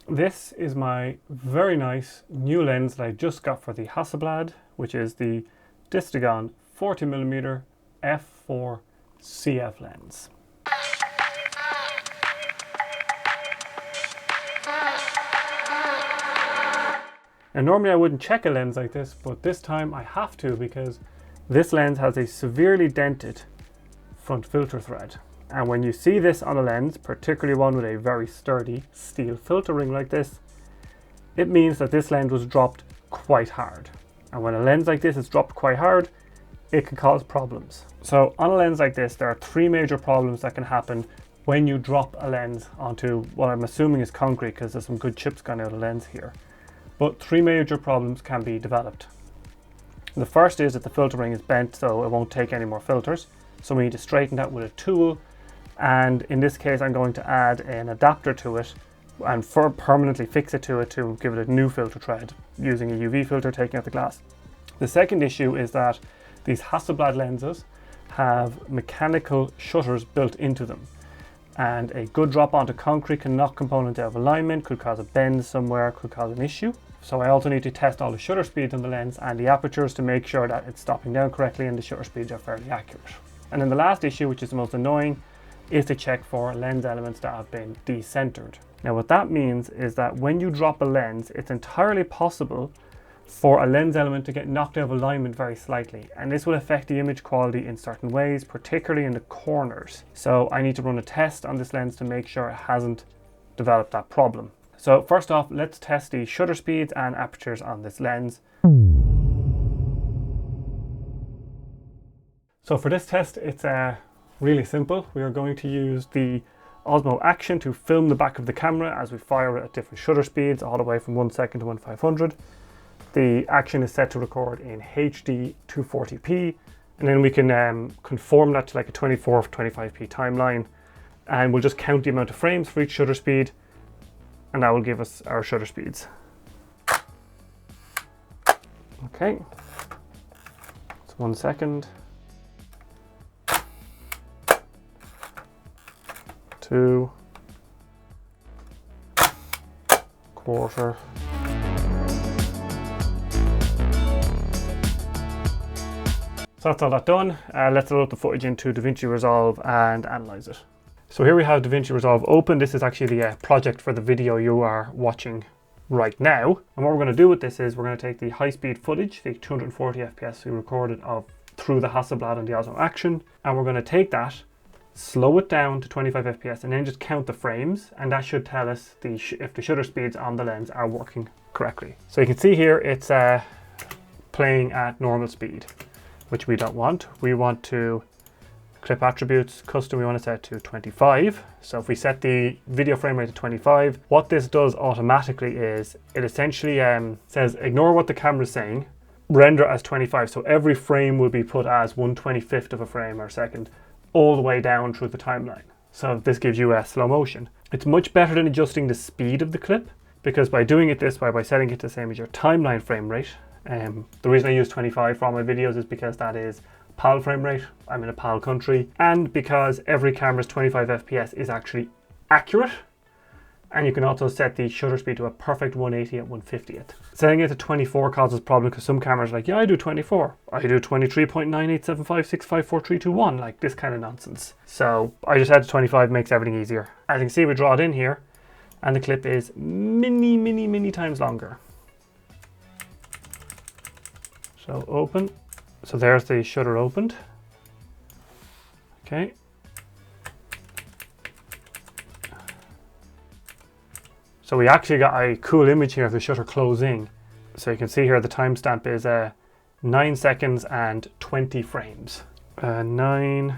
This is my very nice new lens that I just got for the Hasselblad, which is the Decentering 40mm f4 CF lens. And normally I wouldn't check a lens like this, but this time I have to because this lens has a severely dented front filter thread. And when you see this on a lens, particularly one with a very sturdy steel filter ring like this, it means that this lens was dropped quite hard. And when a lens like this is dropped quite hard, it can cause problems. So on a lens like this, there are three major problems that can happen when you drop a lens onto what I'm assuming is concrete, because there's some good chips gone out of the lens here. But three major problems can be developed. The first is that the filter ring is bent, so it won't take any more filters. So we need to straighten that with a tool. And in this case, I'm going to add an adapter to it and permanently fix it to give it a new filter thread using a UV filter, taking out the glass. The second issue is that these Hasselblad lenses have mechanical shutters built into them. And a good drop onto concrete can knock components out of alignment, could cause a bend somewhere, could cause an issue. So I also need to test all the shutter speeds on the lens and the apertures to make sure that it's stopping down correctly and the shutter speeds are fairly accurate. And then the last issue, which is the most annoying, is to check for lens elements that have been decentered. Now what that means is that when you drop a lens, it's entirely possible for a lens element to get knocked out of alignment very slightly, and this will affect the image quality in certain ways, particularly in the corners. So I need to run a test on this lens to make sure it hasn't developed that problem. So first off, let's test the shutter speeds and apertures on this lens. So for this test, it's really simple. We are going to use the Osmo Action to film the back of the camera as we fire it at different shutter speeds, all the way from 1 second to 1/500. The Action is set to record in HD 240p, and then we can conform that to like a 24-25p timeline, and we'll just count the amount of frames for each shutter speed, and that will give us our shutter speeds. Okay, it's 1 second, 2, quarter, so that's all that done. Let's load the footage into DaVinci Resolve and analyze it. So here we have DaVinci Resolve open. This is actually the project for the video you are watching right now. And what we're going to do with this is we're going to take the high-speed footage, the 240 FPS we recorded through the Hasselblad and the Osmo Action, and we're going to take that, slow it down to 25 FPS, and then just count the frames, and that should tell us if the shutter speeds on the lens are working correctly. So you can see here it's playing at normal speed, which we don't want. We want to clip attributes, custom, we want to set to 25. So if we set the video frame rate to 25, what this does automatically is it essentially says ignore what the camera is saying, render as 25. So every frame will be put as 1/25th of a frame or second, all the way down through the timeline. So this gives you a slow motion. It's much better than adjusting the speed of the clip, because by doing it this way, by setting it the same as your timeline frame rate, the reason I use 25 for all my videos is because that is PAL frame rate. I'm in a PAL country, and because every camera's 25 FPS is actually accurate. And you can also set the shutter speed to a perfect 180 at 1/50th. Setting it to 24 causes problem because some cameras are like, yeah, I do 24. I do 23.987565431, like this kind of nonsense. So I just add to 25, makes everything easier. As you can see, we draw it in here, and the clip is many times longer. So open. So there's the shutter opened. Okay. So we actually got a cool image here of the shutter closing. So you can see here the timestamp is 9 seconds and 20 frames. 9,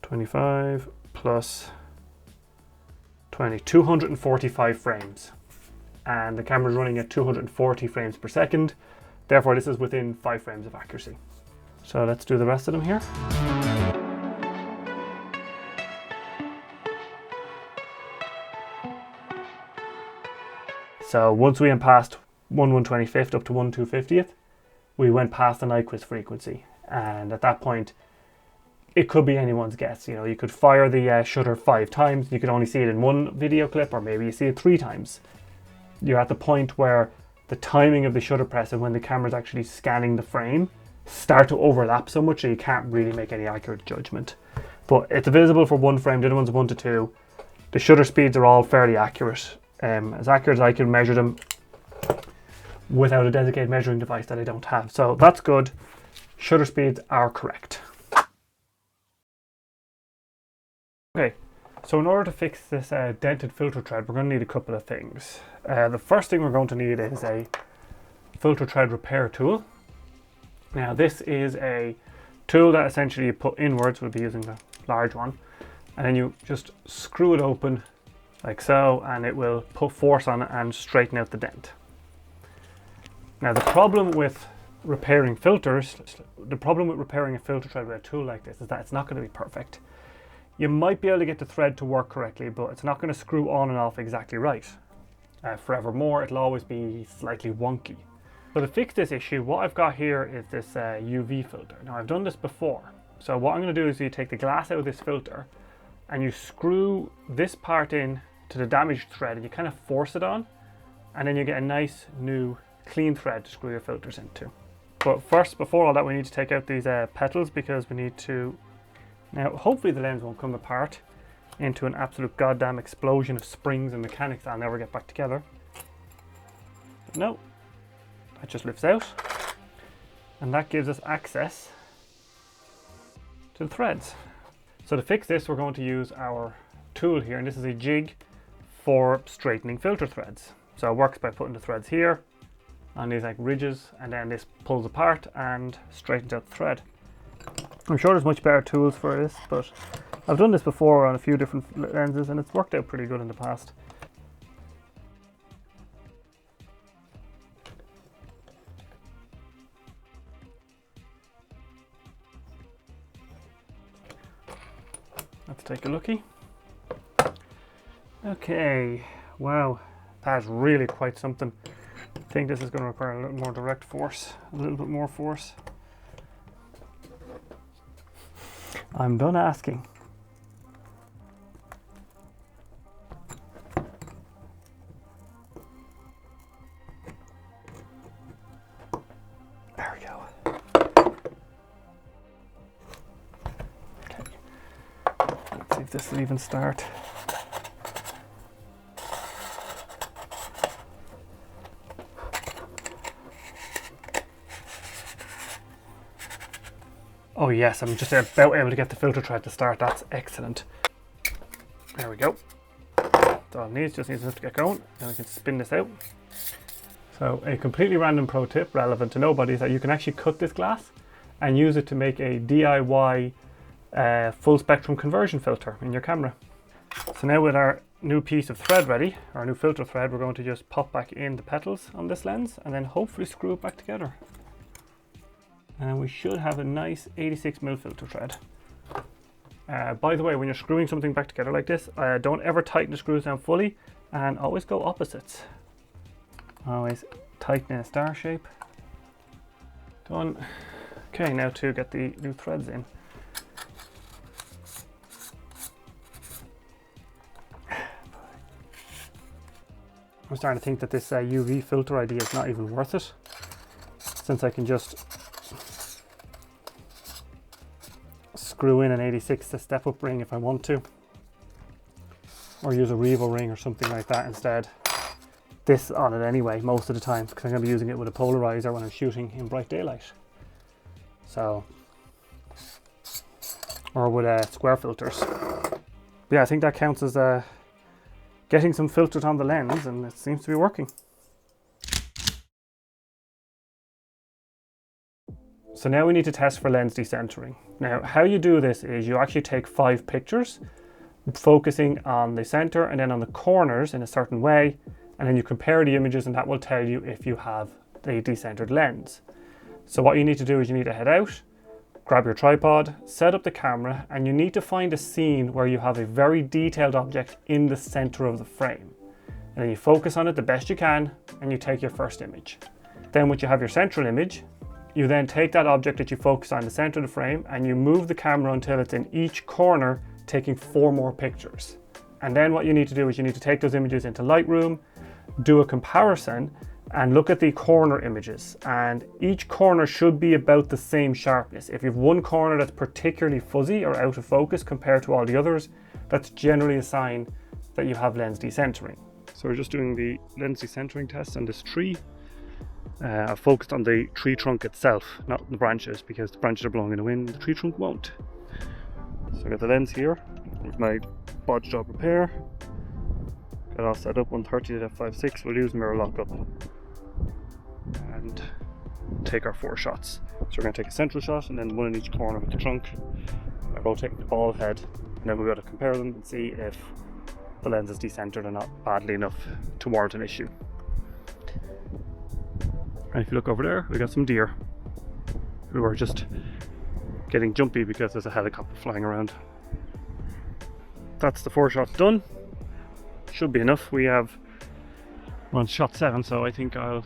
25 plus 20, 245 frames. And the camera is running at 240 frames per second. Therefore, this is within 5 frames of accuracy. So let's do the rest of them here. So once we went past 1/125th up to 1/250th, we went past the Nyquist frequency. And at that point, it could be anyone's guess. You know, you could fire the shutter 5 times, you could only see it in one video clip, or maybe you see it 3 times. You're at the point where the timing of the shutter press and when the camera's actually scanning the frame start to overlap so much that you can't really make any accurate judgment. But it's visible for 1 frame, the other one's 1 to 2. The shutter speeds are all fairly accurate, as accurate as I can measure them without a dedicated measuring device that I don't have. So that's good. Shutter speeds are correct. Okay, so in order to fix this dented filter thread, we're going to need a couple of things. The first thing we're going to need is a filter thread repair tool. Now this is a tool that essentially you put inwards, we'll be using the large one, and then you just screw it open like so, and it will put force on it and straighten out the dent. Now the problem with repairing filters, the problem with repairing a filter thread with a tool like this is that it's not going to be perfect. You might be able to get the thread to work correctly, but it's not going to screw on and off exactly right. Forevermore, it'll always be slightly wonky. So to fix this issue, what I've got here is this UV filter. Now I've done this before. So what I'm going to do is you take the glass out of this filter and you screw this part in to the damaged thread and you kind of force it on, and then you get a nice new clean thread to screw your filters into. But first, before all that, we need to take out these petals, because we need to, now hopefully the lens won't come apart into an absolute goddamn explosion of springs and mechanics that I'll never get back together. But no, that just lifts out, and that gives us access to the threads. So to fix this, we're going to use our tool here, and this is a jig for straightening filter threads. So it works by putting the threads here on these like ridges, and then this pulls apart and straightens out the thread. I'm sure there's much better tools for this, but I've done this before on a few different lenses and it's worked out pretty good in the past. Let's take a looky. Okay, wow, that's really quite something. I think this is going to require a little more direct force, a little bit more force. I'm done asking. There we go. Okay. Let's see if this will even start. Oh yes, I'm just about able to get the filter thread to start. That's excellent. There we go. That's all it needs, just needs enough to get going. Now we can spin this out. So a completely random pro tip relevant to nobody is that you can actually cut this glass and use it to make a DIY full spectrum conversion filter in your camera. So now with our new piece of thread ready, our new filter thread, we're going to just pop back in the petals on this lens and then hopefully screw it back together. And we should have a nice 86mm filter thread. By the way, when you're screwing something back together like this, don't ever tighten the screws down fully, and always go opposites. Always tighten in a star shape. Done. Okay, now to get the new threads in. I'm starting to think that this UV filter idea is not even worth it, since I can just screw in an 86 to step up ring if I want to, or use a Revo ring or something like that instead. This on it anyway most of the time, because I'm going to be using it with a polarizer when I'm shooting in bright daylight. So, or with square filters. But yeah, I think that counts as getting some filtered on the lens, and it seems to be working. So now we need to test for lens decentering. Now how you do this is you actually take 5 pictures, focusing on the center and then on the corners in a certain way, and then you compare the images, and that will tell you if you have the decentered lens. So what you need to do is you need to head out, grab your tripod, set up the camera, and you need to find a scene where you have a very detailed object in the center of the frame. And then you focus on it the best you can and you take your first image. Then once you have your central image, You then take that object that you focus on the center of the frame and you move the camera until it's in each corner, taking 4 more pictures. And then what you need to do is you need to take those images into Lightroom, do a comparison, and look at the corner images. And each corner should be about the same sharpness. If you have one corner that's particularly fuzzy or out of focus compared to all the others, that's generally a sign that you have lens decentering. So we're just doing the lens decentering test on this tree. I focused on the tree trunk itself, not the branches, because the branches are blowing in the wind, the tree trunk won't. So I got the lens here with my bodge job repair. Got it all set up, 130 to f5.6. We'll use mirror lockup and take our 4 shots. So we're going to take a central shot and then one in each corner with the trunk. I rotate the ball head, and then we'll be able to compare them and see if the lens is decentered or not badly enough to warrant an issue. And if you look over there, we got some deer who are just getting jumpy because there's a helicopter flying around. That's the 4 shots done. Should be enough. We're on shot 7, so I think I'll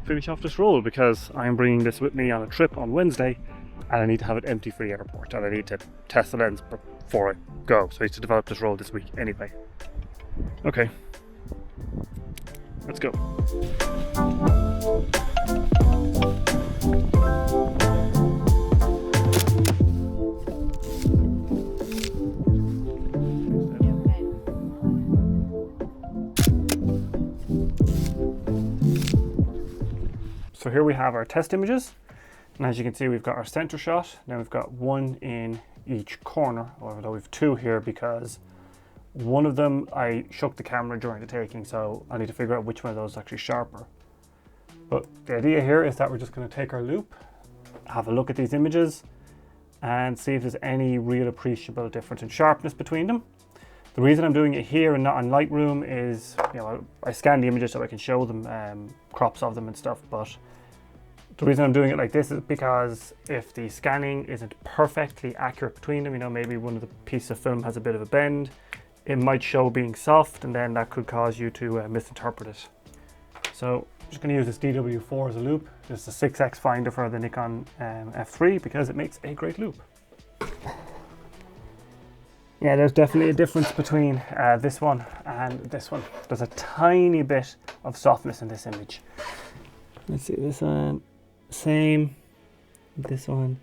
finish off this roll because I'm bringing this with me on a trip on Wednesday and I need to have it empty for the airport and I need to test the lens before I go. So I need to develop this roll this week anyway. Okay, let's go. So here we have our test images, and as you can see we've got our center shot. Now we've got 1 in each corner, although we've 2 here because one of them I shook the camera during the taking, so I need to figure out which one of those is actually sharper. But the idea here is that we're just going to take our loupe, have a look at these images and see if there's any real appreciable difference in sharpness between them. The reason I'm doing it here and not on Lightroom is, you know, I scan the images so I can show them crops of them and stuff, but the reason I'm doing it like this is because if the scanning isn't perfectly accurate between them, you know, maybe one of the pieces of film has a bit of a bend, it might show being soft and then that could cause you to misinterpret it. So I'm just going to use this DW4 as a loupe. This is a 6x finder for the Nikon F3 because it makes a great loupe. Yeah, there's definitely a difference between this one and this one. There's a tiny bit of softness in this image. Let's see, this one, same, this one.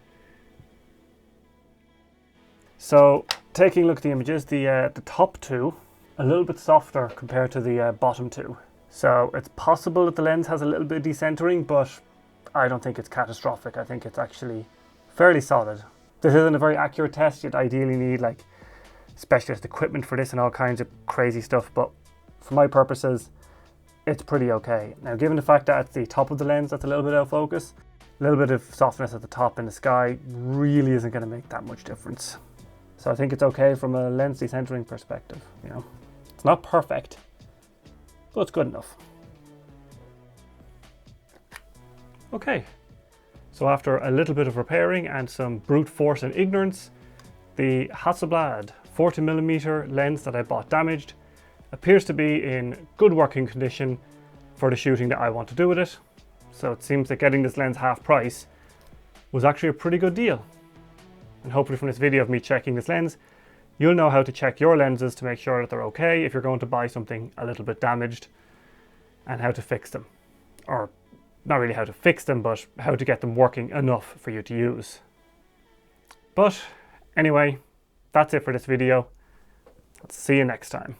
So, taking a look at the images, the top 2, a little bit softer compared to the bottom 2. So it's possible that the lens has a little bit of decentering, but I don't think it's catastrophic. I think it's actually fairly solid. This isn't a very accurate test. You'd ideally need like specialist equipment for this and all kinds of crazy stuff, but for my purposes it's pretty okay. Now given the fact that at the top of the lens that's a little bit out of focus, a little bit of softness at the top in the sky really isn't going to make that much difference. So I think it's okay from a lens decentering perspective. You know, it's not perfect, but it's good enough. Okay, so after a little bit of repairing and some brute force and ignorance, the Hasselblad 40mm lens that I bought damaged appears to be in good working condition for the shooting that I want to do with it. So it seems that getting this lens half price was actually a pretty good deal. And hopefully from this video of me checking this lens, you'll know how to check your lenses to make sure that they're okay if you're going to buy something a little bit damaged, and how to fix them. Or not really how to fix them, but how to get them working enough for you to use. But anyway, that's it for this video. I'll see you next time.